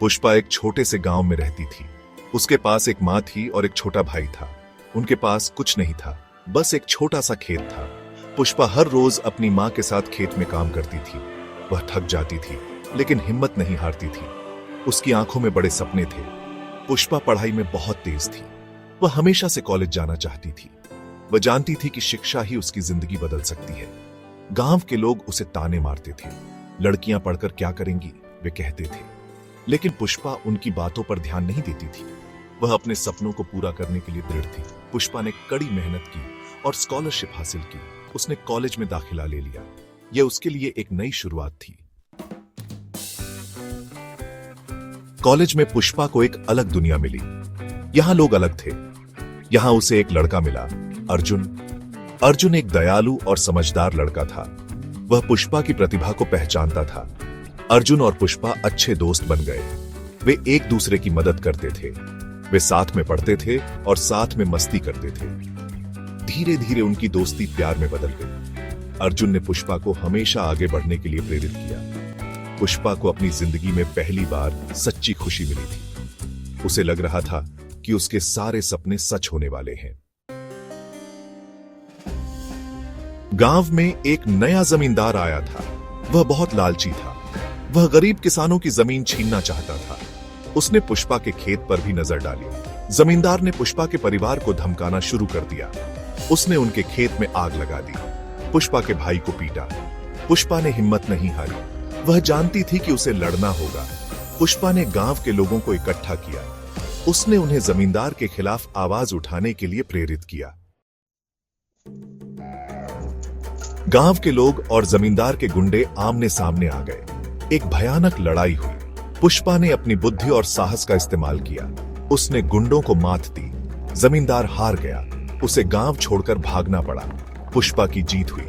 पुष्पा एक छोटे से गांव में रहती थी। उसके पास एक माँ थी और एक छोटा भाई था। उनके पास कुछ नहीं था, बस एक छोटा सा खेत था। पुष्पा हर रोज अपनी माँ के साथ खेत में काम करती थी। वह थक जाती थी, लेकिन हिम्मत नहीं हारती थी। उसकी आंखों में बड़े सपने थे। पुष्पा पढ़ाई में बहुत तेज थी। वह हमेशा से कॉलेज जाना चाहती थी। वह जानती थी कि शिक्षा ही उसकी जिंदगी बदल सकती है। गांव के लोग उसे ताने मारते थे। लड़कियां पढ़कर क्या करेंगी, वे कहते थे। लेकिन पुष्पा उनकी बातों पर ध्यान नहीं देती थी। वह अपने सपनों को पूरा करने के लिए दृढ़ थी। पुष्पा ने कड़ी मेहनत की और स्कॉलरशिप हासिल की। उसने कॉलेज में दाखिला ले लिया। यह उसके लिए एक नई शुरुआत थी। कॉलेज में पुष्पा को एक अलग दुनिया मिली। यहां लोग अलग थे। यहां उसे एक लड़का मिला, अर्जुन। अर्जुन एक दयालु और समझदार लड़का था। वह पुष्पा की प्रतिभा को पहचानता था। अर्जुन और पुष्पा अच्छे दोस्त बन गए। वे एक दूसरे की मदद करते थे। वे साथ में पढ़ते थे और साथ में मस्ती करते थे। धीरे धीरे उनकी दोस्ती प्यार में बदल गई। अर्जुन ने पुष्पा को हमेशा आगे बढ़ने के लिए प्रेरित किया। पुष्पा को अपनी जिंदगी में पहली बार सच्ची खुशी मिली थी। उसे लग रहा था कि उसके सारे सपने सच होने वाले हैं। गांव में एक नया जमींदार आया था। वह बहुत लालची था। वह गरीब किसानों की जमीन छीनना चाहता था। उसने पुष्पा के खेत पर भी नजर डाली। जमींदार ने पुष्पा के परिवार को धमकाना शुरू कर दिया। उसने उनके खेत में आग लगा दी। पुष्पा के भाई को पीटा। पुष्पा ने हिम्मत नहीं हारी। वह जानती थी कि उसे लड़ना होगा। पुष्पा ने गांव के लोगों को इकट्ठा किया। उसने उन्हें जमींदार के खिलाफ आवाज उठाने के लिए प्रेरित किया। गांव के लोग और जमींदार के गुंडे आमने सामने आ गए। एक भयानक लड़ाई हुई। पुष्पा ने अपनी बुद्धि और साहस का इस्तेमाल किया। उसने गुंडों को मात दी। जमींदार हार गया। उसे गांव छोड़कर भागना पड़ा। पुष्पा की जीत हुई।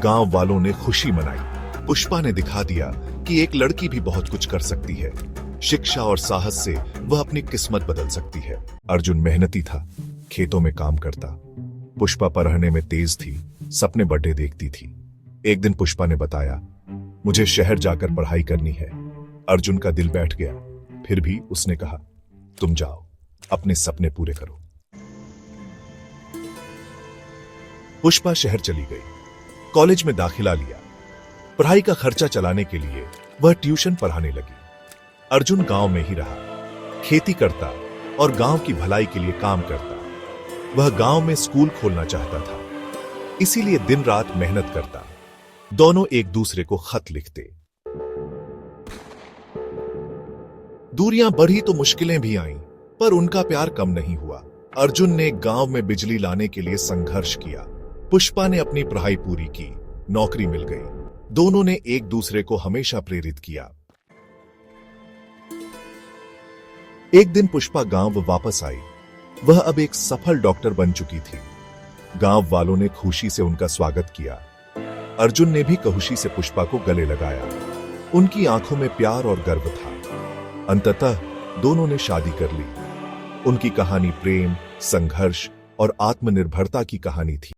गांव वालों ने खुशी मनाई। पुष्पा ने दिखा दिया कि एक लड़की भी बहुत कुछ कर सकती है। शिक्षा और साहस से वह अपनी किस्मत बदल सकती है। अर्जुन मेहनती था, खेतों में काम करता। पुष्पा पढ़ने में तेज थी, सपने बड़े देखती थी। एक दिन पुष्पा ने बताया, मुझे शहर जाकर पढ़ाई करनी है। अर्जुन का दिल बैठ गया। फिर भी उसने कहा, तुम जाओ, अपने सपने पूरे करो। पुष्पा शहर चली गई। कॉलेज में दाखिला लिया। पढ़ाई का खर्चा चलाने के लिए वह ट्यूशन पढ़ाने लगी। अर्जुन गांव में ही रहा, खेती करता और गांव की भलाई के लिए काम करता। वह गांव में स्कूल खोलना चाहता था, इसीलिए दिन रात मेहनत करता। दोनों एक दूसरे को खत लिखते। दूरियां बढ़ी तो मुश्किलें भी आईं, पर उनका प्यार कम नहीं हुआ। अर्जुन ने गांव में बिजली लाने के लिए संघर्ष किया। पुष्पा ने अपनी पढ़ाई पूरी की, नौकरी मिल गई। दोनों ने एक दूसरे को हमेशा प्रेरित किया। एक दिन पुष्पा गांव वापस आई। वह अब एक सफल डॉक्टर बन चुकी थी। गांव वालों ने खुशी से उनका स्वागत किया। अर्जुन ने भी खुशी से पुष्पा को गले लगाया। उनकी आंखों में प्यार और गर्व था। अंततः दोनों ने शादी कर ली। उनकी कहानी प्रेम, संघर्ष और आत्मनिर्भरता की कहानी थी।